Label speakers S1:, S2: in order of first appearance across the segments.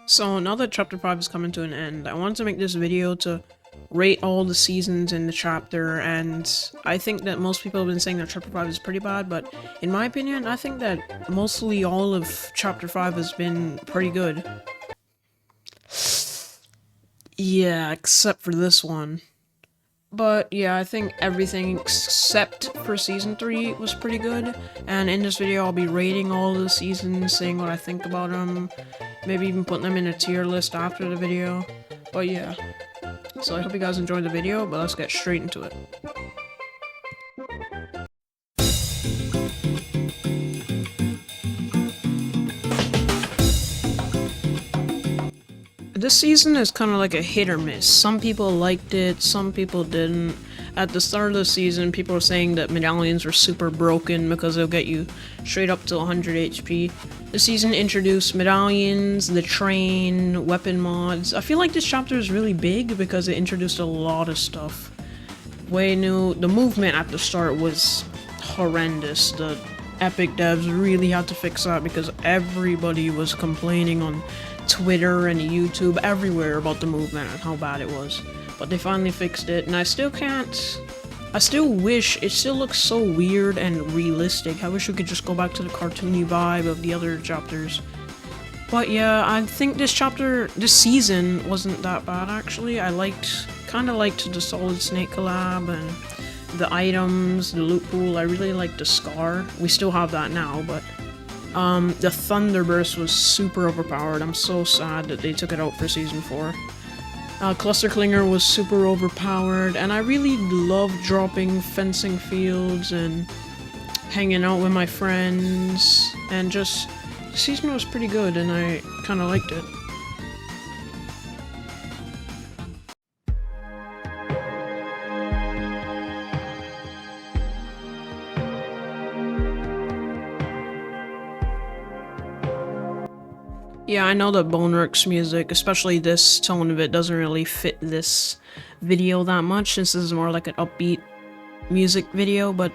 S1: So now that chapter 5 is coming to an end, I wanted to make this video to rate all the seasons in the chapter, and I think that most people have been saying that chapter 5 is pretty bad, but in my opinion, I think that mostly all of chapter 5 has been pretty good. Yeah, except for this one. But yeah, I think everything except for season 3 was pretty good, and in this video I'll be rating all the seasons, saying what I think about them, maybe even putting them in a tier list after the video. But yeah, so I hope you guys enjoyed the video, but let's get straight into it. This season is kind of like a hit or miss. Some people liked it, some people didn't. At the start of the season, people were saying that medallions were super broken because they'll get you straight up to 100 HP. The season introduced medallions, the train, weapon mods. I feel like this chapter is really big because it introduced a lot of stuff. Way new. The movement at the start was horrendous. The Epic devs really had to fix that because everybody was complaining on Twitter and YouTube everywhere about the movement and how bad it was. But they finally fixed it, and I still wish, it still looks so weird and realistic. I wish we could just go back to the cartoony vibe of the other chapters. But yeah, I think this season wasn't that bad actually. Kinda liked the Solid Snake collab and the items, the loot pool. I really liked the Scar. We still have that now, but the Thunderburst was super overpowered. I'm so sad that they took it out for season 4. Cluster Clinger was super overpowered, and I really love dropping fencing fields and hanging out with my friends, and just, the season was pretty good and I kinda liked it. Yeah, I know that Boneworks music, especially this tone of it, doesn't really fit this video that much. This is more like an upbeat music video, but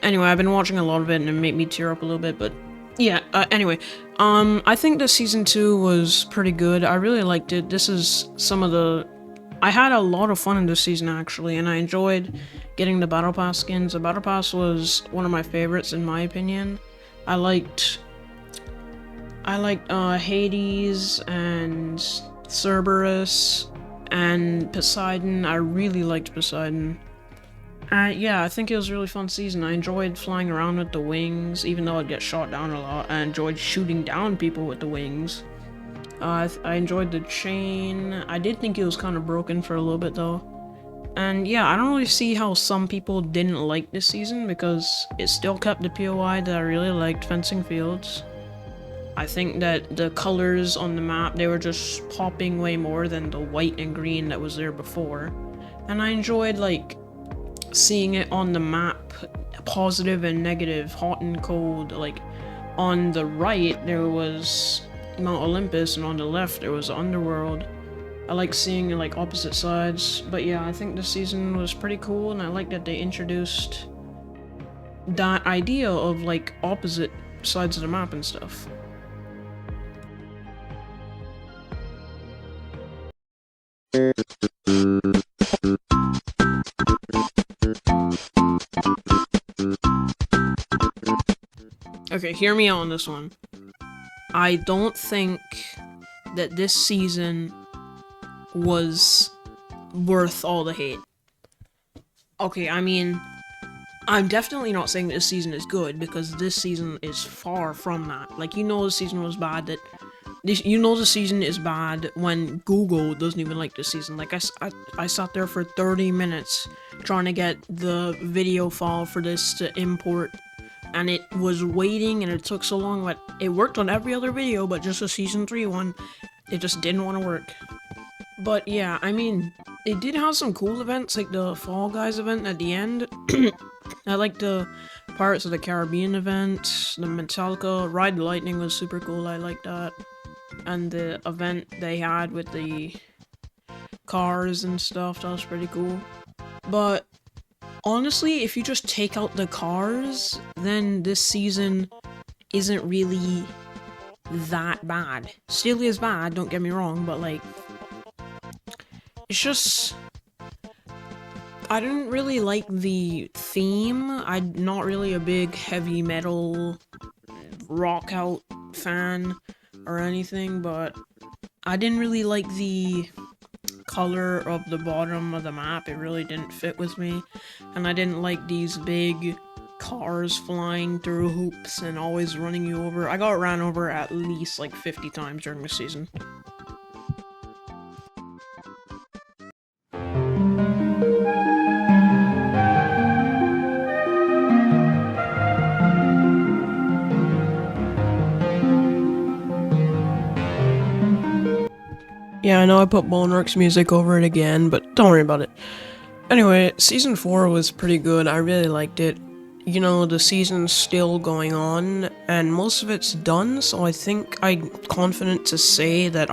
S1: anyway, I've been watching a lot of it and it made me tear up a little bit, but yeah, anyway. I think the season 2 was pretty good. I really liked it. I had a lot of fun in this season actually, and I enjoyed getting the Battle Pass skins. The Battle Pass was one of my favorites in my opinion. I liked Hades and Cerberus and Poseidon. I really liked Poseidon. Yeah, I think it was a really fun season. I enjoyed flying around with the wings, even though I'd get shot down a lot. I enjoyed shooting down people with the wings. I enjoyed the chain. I did think it was kind of broken for a little bit though. And yeah, I don't really see how some people didn't like this season because it still kept the POI that I really liked, Fencing Fields. I think that the colors on the map, they were just popping way more than the white and green that was there before. And I enjoyed, like, seeing it on the map, positive and negative, hot and cold. Like, on the right, there was Mount Olympus, and on the left, there was Underworld. I like seeing, like, opposite sides. But yeah, I think this season was pretty cool, and I like that they introduced that idea of, like, opposite sides of the map and stuff. Okay, hear me out on this one. I don't think that this season was worth all the hate. Okay, I mean, I'm definitely not saying this season is good, because this season is far from that. Like, you know the season was bad the season is bad when Google doesn't even like this season. Like, I sat there for 30 minutes trying to get the video file for this to import, and it was waiting and it took so long, but it worked on every other video, but just the season 3 one, it just didn't want to work. But yeah, I mean, it did have some cool events, like the Fall Guys event at the end. I liked the Pirates of the Caribbean event, the Metallica Ride the Lightning was super cool, I liked that. And the event they had with the cars and stuff, that was pretty cool. But honestly, if you just take out the cars, then this season isn't really that bad. Still is bad, don't get me wrong, but like, it's just, I didn't really like the theme. I'm not really a big heavy metal rock out fan or anything, but I didn't really like the color of the bottom of the map. It really didn't fit with me, and I didn't like these big cars flying through hoops and always running you over. I got ran over at least like 50 times during the season. Yeah, I know I put Boneworks music over it again, but don't worry about it. Anyway, Season 4 was pretty good. I really liked it. You know, the season's still going on, and most of it's done, so I think I'm confident to say that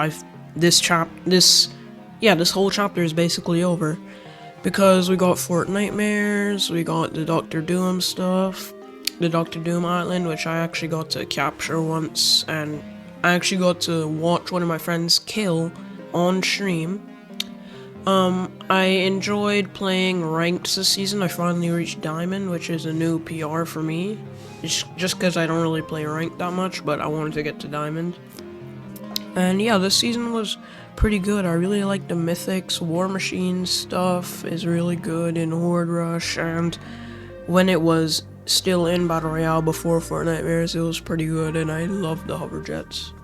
S1: this whole chapter is basically over. Because we got Fort Nightmares, we got the Doctor Doom stuff, the Doctor Doom Island, which I actually got to capture once, and I actually got to watch one of my friends kill on stream. I enjoyed playing ranked this season. I finally reached Diamond, which is a new PR for me. It's just because I don't really play ranked that much, but I wanted to get to Diamond. And yeah, this season was pretty good. I really like the Mythics. War Machine stuff is really good in Horde Rush, and when it was still in Battle Royale before Fort Nightmares, it was pretty good, and I love the hover jets.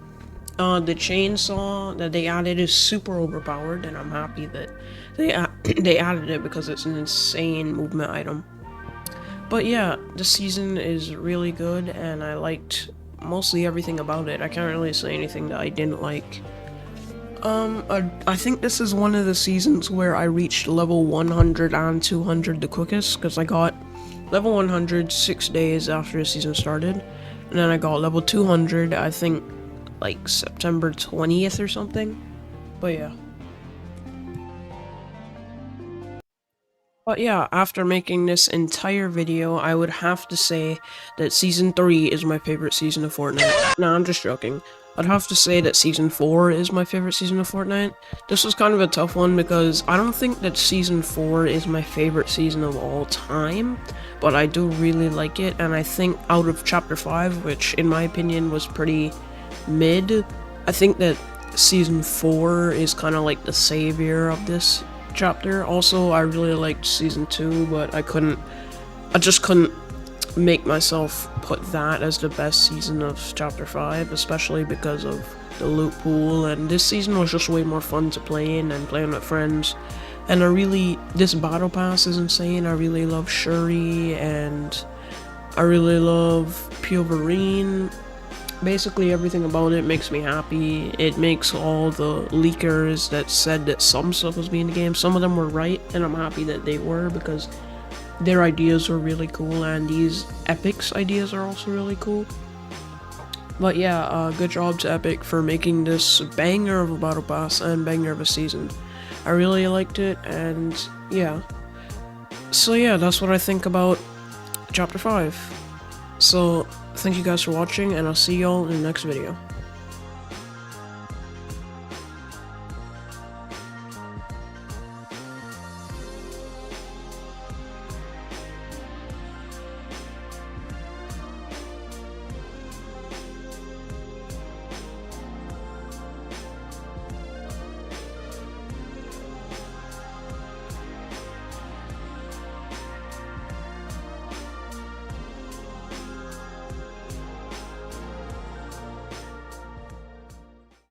S1: The chainsaw that they added is super overpowered, and I'm happy that they added it because it's an insane movement item. But yeah, the season is really good, and I liked mostly everything about it. I can't really say anything that I didn't like. I think this is one of the seasons where I reached level 100 and 200 the quickest, because I got level 100 6 days after the season started, and then I got level 200, I think, like September 20th or something. But yeah. But yeah, after making this entire video, I would have to say that Season 3 is my favorite season of Fortnite. No, I'm just joking. I'd have to say that Season 4 is my favorite season of Fortnite. This was kind of a tough one because I don't think that Season 4 is my favorite season of all time, but I do really like it, and I think out of Chapter 5, which in my opinion was pretty mid, I think that Season 4 is kind of like the savior of this chapter. Also, I really liked Season 2, but I just couldn't make myself put that as the best season of Chapter 5, especially because of the loot pool, and this season was just way more fun to play in and playing with friends. And this battle pass is insane. I really love Shuri, and I really love Pioverine. Basically everything about it makes me happy. It makes all the leakers that said that some stuff was being in the game, some of them were right, and I'm happy that they were, because their ideas were really cool, and these Epic's ideas are also really cool. But yeah, good job to Epic for making this banger of a battle pass and banger of a season. I really liked it, and yeah. So yeah, that's what I think about Chapter 5. So, thank you guys for watching, and I'll see y'all in the next video.